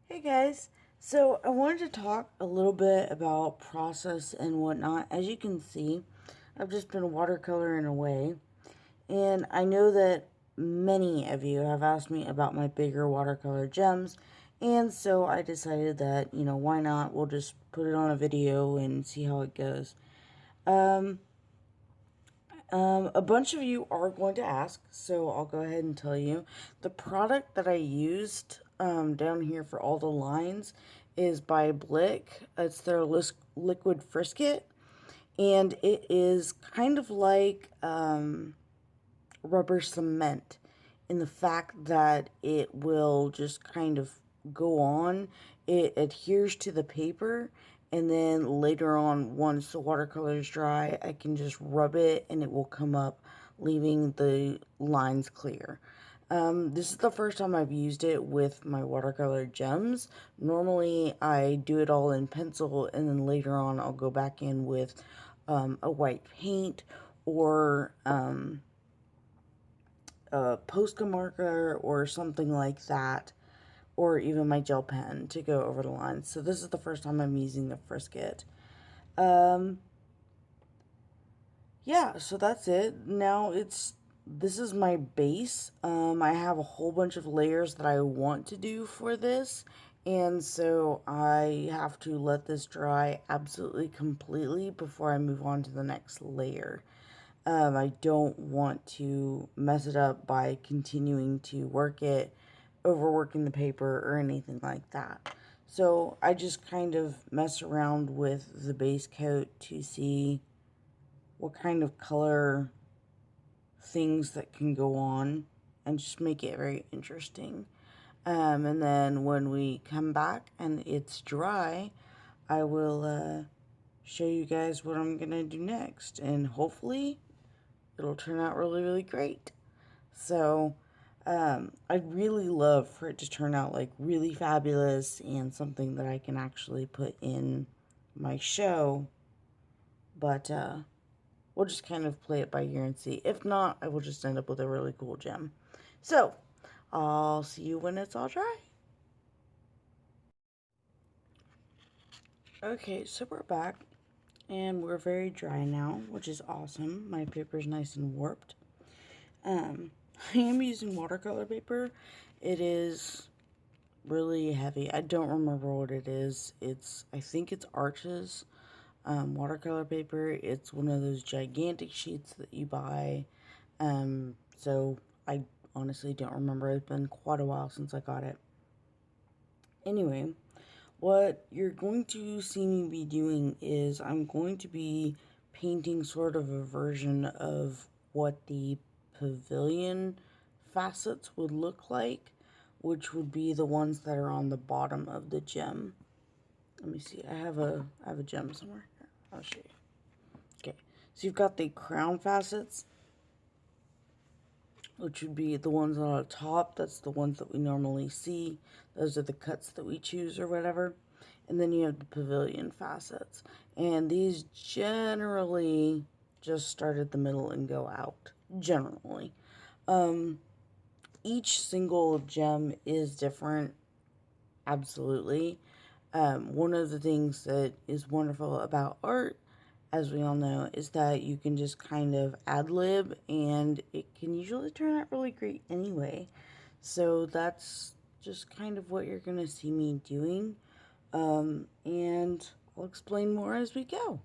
Hey guys, so I wanted to talk a little bit about process and whatnot. As you can see, I've just been watercoloring away, and I know that many of you have asked me about my bigger watercolor gems, and so I decided that, why not? We'll just put it on a video and see how it goes. Um, a bunch of you are going to ask, so I'll go ahead and tell you. The product that I used down here for all the lines is by Blick. It's their liquid frisket, and it is kind of like rubber cement in the fact that it will just kind of go on. It adheres to the paper, and then later on, once the watercolor is dry, I can just rub it and it will come up, leaving the lines clear. This is the first time I've used it with my watercolor gems. Normally, I do it all in pencil, and then later on, I'll go back in with a white paint or a Posca marker or something like that, or even my gel pen to go over the lines. So this is the first time I'm using the frisket. Um, yeah, so that's it. Now this is my base. I have a whole bunch of layers that I want to do for this, and so I have to let this dry absolutely completely before I move on to the next layer. I don't want to mess it up by continuing to work it, overworking the paper, or anything like that. So I just kind of mess around with the base coat to see what kind of color things that can go on and just make it very interesting. And then when we come back and it's dry, I will show you guys what I'm going to do next. And hopefully it'll turn out really, really great. So, I'd really love for it to turn out like really fabulous and something that I can actually put in my show. But, we'll just kind of play it by ear and see. If not, I will just end up with a really cool gem. So, I'll see you when it's all dry. Okay, so we're back. And we're very dry now, which is awesome. My paper's nice and warped. I am using watercolor paper. It is really heavy. I don't remember what it is. I think it's Arches watercolor paper. It's one of those gigantic sheets that you buy. So I honestly don't remember. It's been quite a while since I got it. Anyway, what you're going to see me be doing is I'm going to be painting sort of a version of what the pavilion facets would look like, which would be the ones that are on the bottom of the gem. Let me see. I have a gem somewhere. Here, I'll show you. Okay, so you've got the crown facets, which would be the ones on the top. That's the ones that we normally see. Those are the cuts that we choose or whatever. And then you have the pavilion facets. And these generally just start at the middle and go out. Generally. Each single gem is different. Absolutely. One of the things that is wonderful about art, as we all know, is that you can just kind of ad lib and it can usually turn out really great anyway. So that's just kind of what you're going to see me doing. And I'll explain more as we go.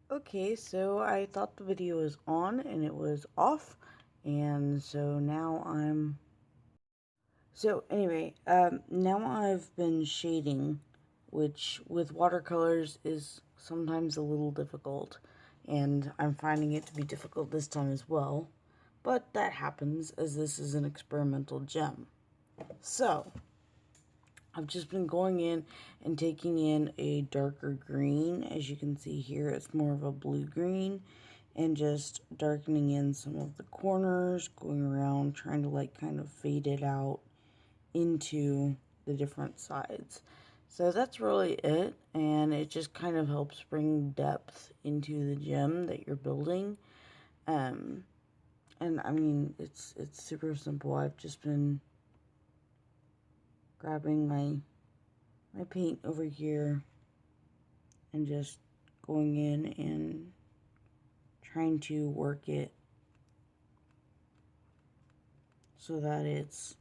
Okay, so I thought the video was on and it was off, and so now So anyway, now I've been shading, which with watercolors is sometimes a little difficult, and I'm finding it to be difficult this time as well, but that happens as this is an experimental gem. So, I've just been going in and taking in a darker green. As you can see here, it's more of a blue-green, and just darkening in some of the corners, going around, trying to like kind of fade it out into the different sides. So that's really it, and it just kind of helps bring depth into the gem that you're building. And I mean, it's super simple. I've just been grabbing my paint over here and just going in and trying to work it so that it's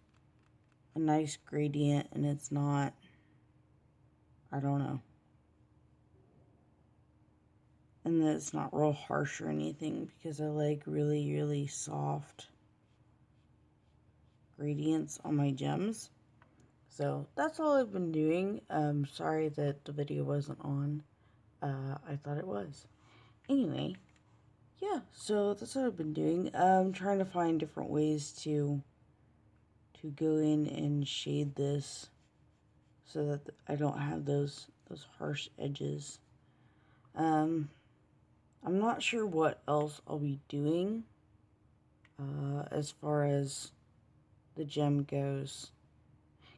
a nice gradient and it's not, I don't know, and that it's not real harsh or anything, because I like really, really soft gradients on my gems. So that's all I've been doing. Sorry that the video wasn't on. I thought it was. Anyway, yeah, so that's what I've been doing. Trying to find different ways to go in and shade this so that I don't have those harsh edges. I'm not sure what else I'll be doing as far as the gem goes,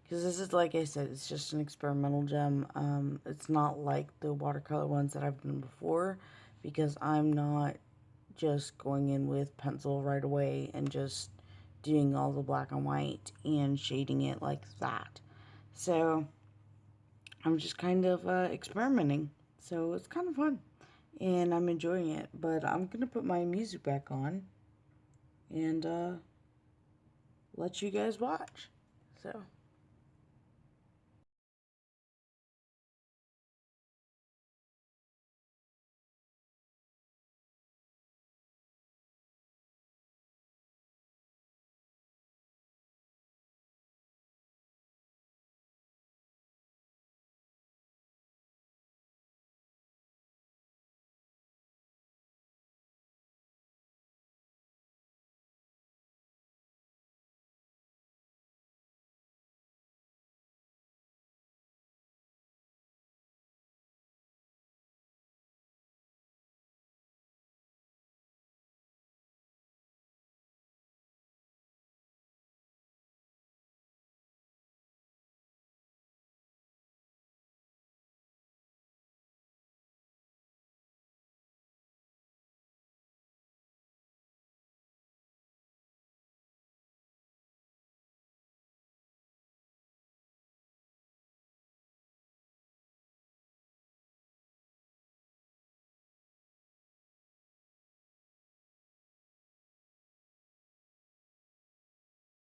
because this is, like I said, it's just an experimental gem. It's not like the watercolor ones that I've done before, because I'm not just going in with pencil right away and just doing all the black and white and shading it like that. So I'm just kind of experimenting. So it's kind of fun, and I'm enjoying it. But I'm going to put my music back on and let you guys watch. So